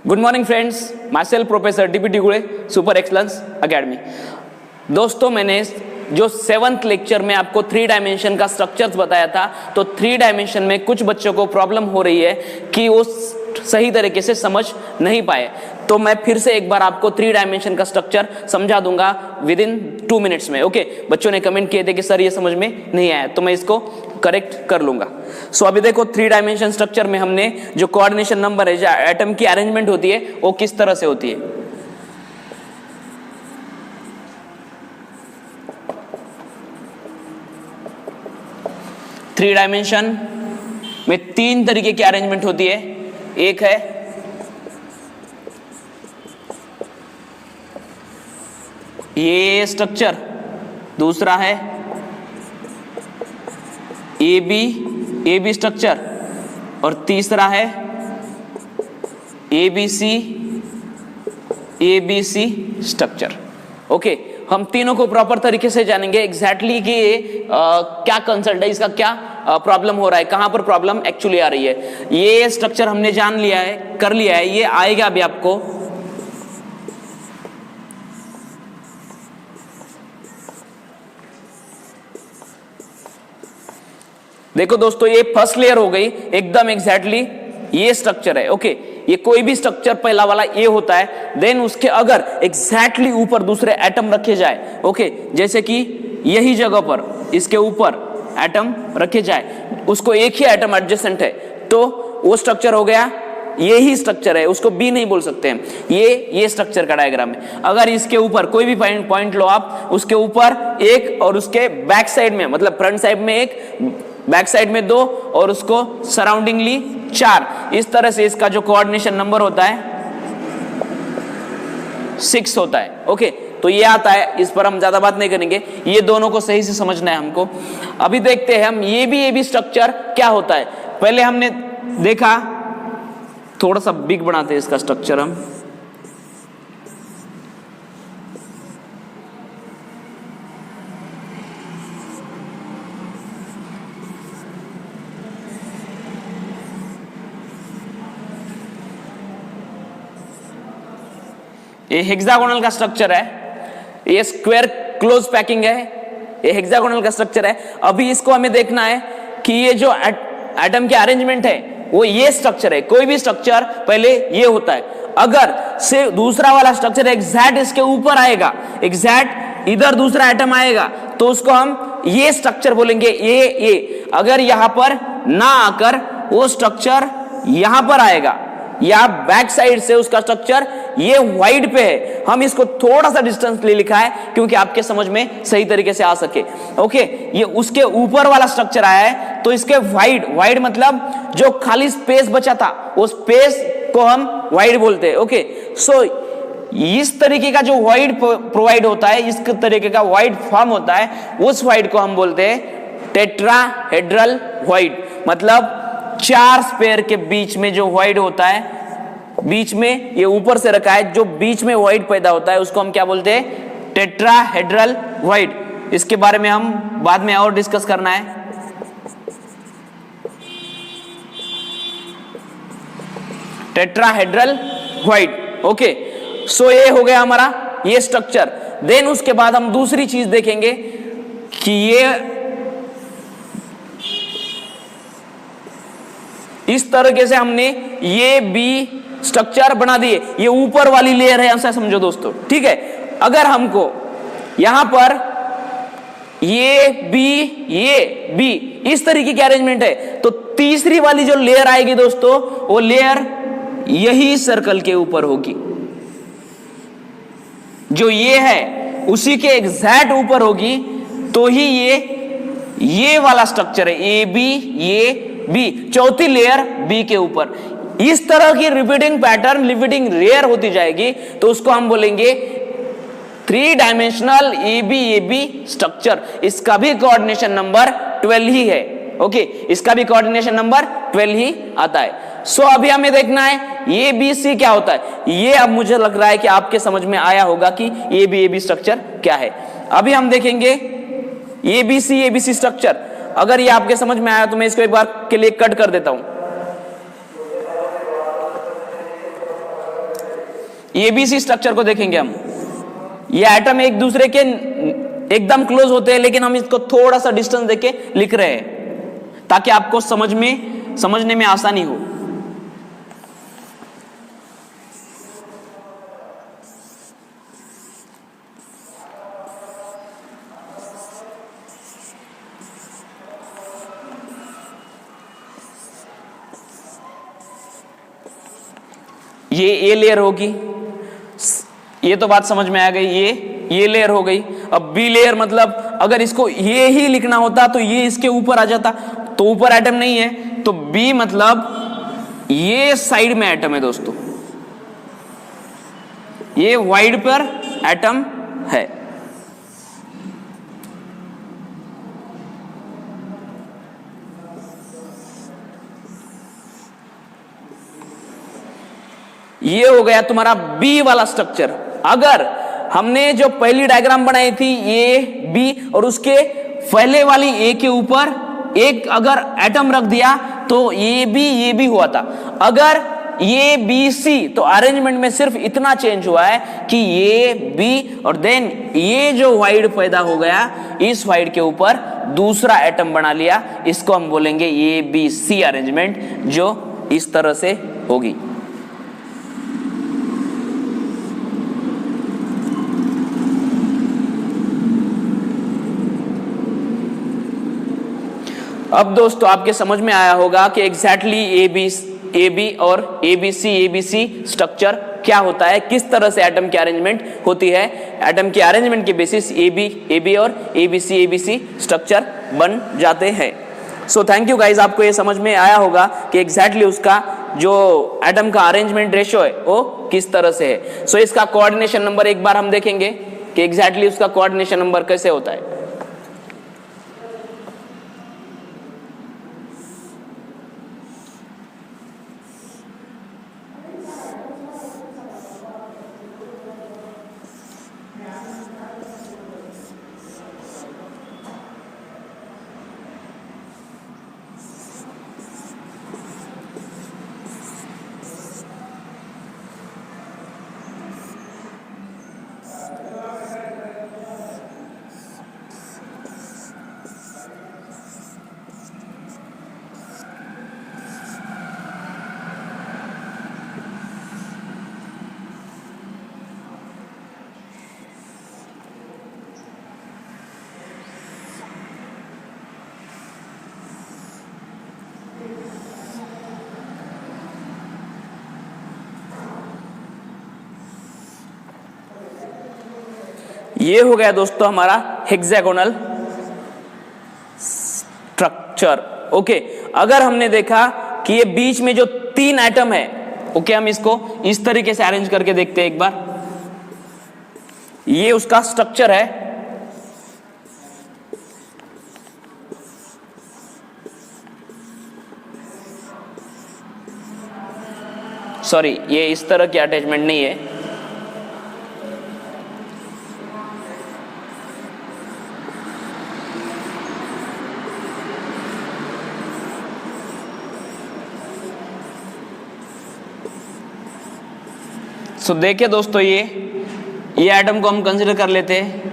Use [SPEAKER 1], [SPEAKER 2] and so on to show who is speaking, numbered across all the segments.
[SPEAKER 1] Good morning friends, my self professor DPT गुड़े, super excellence academy. दोस्तों, मैंने जो 7th लेक्चर में आपको 3 डायमेंशन का स्ट्रक्चर्स बताया था, तो 3 डायमेंशन में कुछ बच्चों को प्रॉब्लम हो रही है कि वो सही तरीके से समझ नहीं पाए। तो मैं फिर से एक बार आपको 3 डायमेंशन का स्ट्रक्चर समझा दूंगा विद इन 2 मिनट्स में। ओके, बच्चों ने कमेंट किए थे कि सर ये समझ में नहीं आया, तो मैं इसको करेक्ट कर लूंगा। सो अभी देखो 3 डायमेंशन स्ट्रक्चर में हमने जो कोऑर्डिनेशन नंबर है, जो एटम की अरेंजमेंट होती है, वो किस तरह से होती है। थ्री डायमेंशन में 3 तरीके की अरेंजमेंट होती है। एक है ये स्ट्रक्चर, दूसरा है ए बी स्ट्रक्चर, और तीसरा है A B C structure. Okay, हम तीनों को प्रॉपर तरीके से जानेंगे एग्जैक्टली कि क्या कंसल्ट है, इसका क्या प्रॉब्लम हो रहा है, कहां पर प्रॉब्लम एक्चुअली आ रही है। ये स्ट्रक्चर हमने जान लिया है, कर लिया है, ये आएगा अभी आपको। देखो दोस्तों, ये फर्स्ट लेयर हो गई एकदम एग्जैक्टली ये स्ट्रक्चर है। ओके, ये कोई भी स्ट्रक्चर पहला वाला ये होता है, देन उसके अगर एग्जैक्टली ऊपर दूसरे एटम रखे जाए, ओके, जैसे कि यही जगह पर इसके ऊपर एटम रखे जाए, उसको एक ही एटम एडजेसेंट है, तो वो स्ट्रक्चर हो गया, ये ही स्ट्रक्चर है, उसको बी नहीं बोल सकते हैं। ये स्ट्रक्चर का डायग्राम है। अगर इसके ऊपर कोई भी पॉइंट लो आप, उसके ऊपर एक और उसके बैक साइड में, मतलब फ्रंट साइड में एक, बैक साइड में 2 और उसको सराउंडिंगली 4, इस तरह से इसका जो कोऑर्डिनेशन नंबर होता है 6 होता है। ओके, तो ये आता है, इस पर हम ज्यादा बात नहीं करेंगे, ये दोनों को सही से समझना है हमको। अभी देखते हैं हम ये भी स्ट्रक्चर क्या होता है। पहले हमने देखा, थोड़ा सा बिग बनाते हैं इसका स्ट्रक्चर हम। ये हेक्सागोनल का स्ट्रक्चर है, ये स्क्वायर क्लोज पैकिंग है, ये हेक्सागोनल का स्ट्रक्चर है। अभी इसको हमें देखना है कि ये जो एटम के अरेंजमेंट है वो ये स्ट्रक्चर है। कोई भी स्ट्रक्चर पहले ये होता है, अगर से दूसरा वाला स्ट्रक्चर एग्जैक्ट इसके ऊपर आएगा, एग्जैक्ट इधर दूसरा एटम आएगा, तो उसको हम ये स्ट्रक्चर बोलेंगे। ये अगर यहां पर ना आकर वो स्ट्रक्चर यहां पर आएगा, या बैक साइड से उसका स्ट्रक्चर ये वाइड पे है, हम इसको थोड़ा सा डिस्टेंस ले लिखा है क्योंकि आपके समझ में सही तरीके से आ सके। ओके, ये उसके ऊपर वाला स्ट्रक्चर आया है, तो इसके वाइड मतलब जो खाली स्पेस बचा था, वो स्पेस को हम वाइड बोलते हैं। ओके, सो इस तरीके का जो वाइड प्रोवाइड होता है, इस तरीके का वाइड फॉर्म होता है, उस वाइड को हम बोलते हैं टेट्राहेड्रल वाइड। मतलब 4 स्पेयर के बीच में जो वाइड होता है, बीच में ये ऊपर से रखा है, जो बीच में वाइड पैदा होता है, उसको हम क्या बोलते हैं, टेट्राहेड्रल वाइड। इसके बारे में हम बाद में और डिस्कस करना है। Tetrahedral void. ओके, सो ये हो गया हमारा ये स्ट्रक्चर। देन उसके बाद हम दूसरी चीज देखेंगे कि ये इस तरीके से हमने ये बी स्ट्रक्चर बना दिए। ये ऊपर वाली लेयर है, ऐसा समझो दोस्तों, ठीक है। अगर हमको यहां पर ये बी इस तरीके की अरेंजमेंट है, तो तीसरी वाली जो लेयर आएगी दोस्तों, वो लेयर यही सर्कल के ऊपर होगी। जो ये है उसी के एग्जैक्ट ऊपर होगी, तो ही ये वाला स्ट्रक्चर है, ए बी, चौथी लेयर बी के ऊपर। इस तरह की रिपीटिंग पैटर्न, रिपीटिंग लेयर होती जाएगी, तो उसको हम बोलेंगे 3 डायमेंशनल ए बी स्ट्रक्चर। इसका भी कोऑर्डिनेशन नंबर 12 ही है। ओके, इसका भी कोऑर्डिनेशन नंबर 12 ही आता है। सो अभी हमें देखना है ए बी सी क्या होता है। ये अब मुझे लग रहा है कि आपके समझ में आया होगा कि ए बी स्ट्रक्चर क्या है। अभी हम देखेंगे ए बी सी स्ट्रक्चर। अगर ये आपके समझ में आया तो मैं इसको एक बार के लिए कट कर देता हूं। एबीसी स्ट्रक्चर को देखेंगे हम। ये एटम एक दूसरे के एकदम क्लोज होते हैं, लेकिन हम इसको थोड़ा सा डिस्टेंस देके लिख रहे हैं ताकि आपको समझने में आसानी हो। ये ए लेयर होगी, ये तो बात समझ में आ गई। ये लेयर हो गई। अब बी लेयर मतलब अगर इसको ये ही लिखना होता तो ये इसके ऊपर आ जाता, तो ऊपर एटम नहीं है, तो बी मतलब ये साइड में एटम है दोस्तों, ये वाइड पर एटम है। ये हो गया तुम्हारा बी वाला स्ट्रक्चर। अगर हमने जो पहली डायग्राम बनाई थी ए बी और उसके पहले वाली ए के ऊपर एक अगर एटम रख दिया तो ये भी हुआ था। अगर ये बी सी तो अरेंजमेंट में सिर्फ इतना चेंज हुआ है कि ये बी और देन ये जो वाइड पैदा हो गया, इस वाइड के ऊपर दूसरा एटम बना लिया। इसको हम बोलेंगे ए बी सी अरेंजमेंट, जो इस तरह से होगी। अब दोस्तों आपके समझ में आया होगा कि एग्जैक्टली ए बी और ए बी सी स्ट्रक्चर क्या होता है, किस तरह से एटम की अरेंजमेंट होती है। एटम की अरेंजमेंट के बेसिस ए बी और ए बी सी स्ट्रक्चर बन जाते हैं। सो थैंक यू गाइज, आपको ये समझ में आया होगा कि एग्जैक्टली उसका जो एटम का अरेंजमेंट रेशियो है वो किस तरह से है। सो इसका कोऑर्डिनेशन नंबर एक बार हम देखेंगे कि एग्जैक्टली उसका कोऑर्डिनेशन नंबर कैसे होता है। ये हो गया दोस्तों हमारा हेक्सागोनल स्ट्रक्चर। ओके, अगर हमने देखा कि ये बीच में जो 3 एटम है, ओके, हम इसको इस तरीके से अरेंज करके देखते हैं एक बार। ये उसका स्ट्रक्चर है। सॉरी, ये इस तरह की अटैचमेंट नहीं है। सो देखिए दोस्तों, ये एटम को हम कंसीडर कर लेते हैं।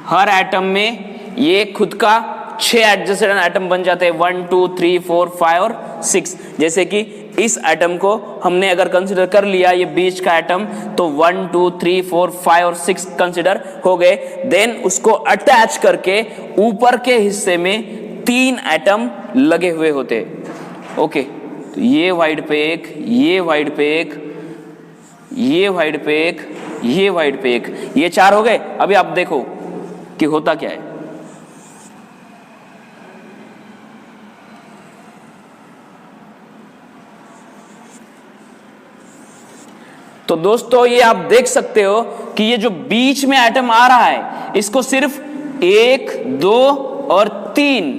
[SPEAKER 1] हर एटम में ये खुद का 6 एडजेसेंट एटम बन जाते हैं, 1 2 3 4 5 और 6। जैसे कि इस एटम को हमने अगर कंसीडर कर लिया, ये बीच का एटम, तो 1 2 3 4 5 और 6 कंसीडर हो गए। देन उसको अटैच करके ऊपर के हिस्से में 3 एटम लगे हुए होते। ओके, तो ये वाइड पे एक, ये वाइड पे एक, ये वाइड पे एक, ये वाइड पे एक, ये 4 हो गए। अभी आप देखो कि होता क्या है। तो दोस्तों ये आप देख सकते हो कि ये जो बीच में एटम आ रहा है, इसको सिर्फ 1 2 और 3,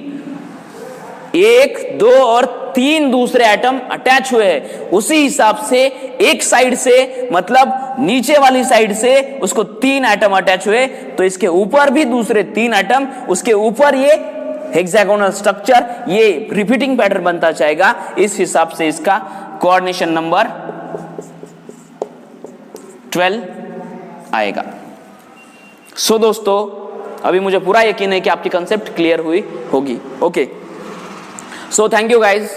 [SPEAKER 1] 1 2 और 3 दूसरे एटम अटैच हुए हैं। उसी हिसाब से एक साइड से, मतलब नीचे वाली साइड से उसको 3 एटम अटैच हुए, तो इसके ऊपर भी दूसरे 3 एटम, उसके ऊपर ये हेक्सागोनल स्ट्रक्चर, ये रिपीटिंग पैटर्न बनता जाएगा, इस हिसाब से इसका कोऑर्डिनेशन नंबर 12 आएगा। सो दोस्तों, अभी मुझे पूरा यकीन है कि आपकी कंसेप्ट क्लियर हुई होगी। Okay, so thank you guys.